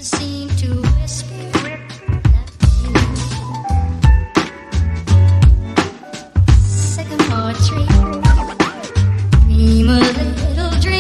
seem to whisper that you sycamore tree, dream a little dreamer.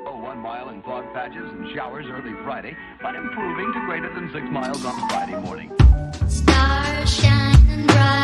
Oh, 1 mile in fog patches and showers early Friday, but improving to greater than 6 miles on Friday morning. Stars shining bright.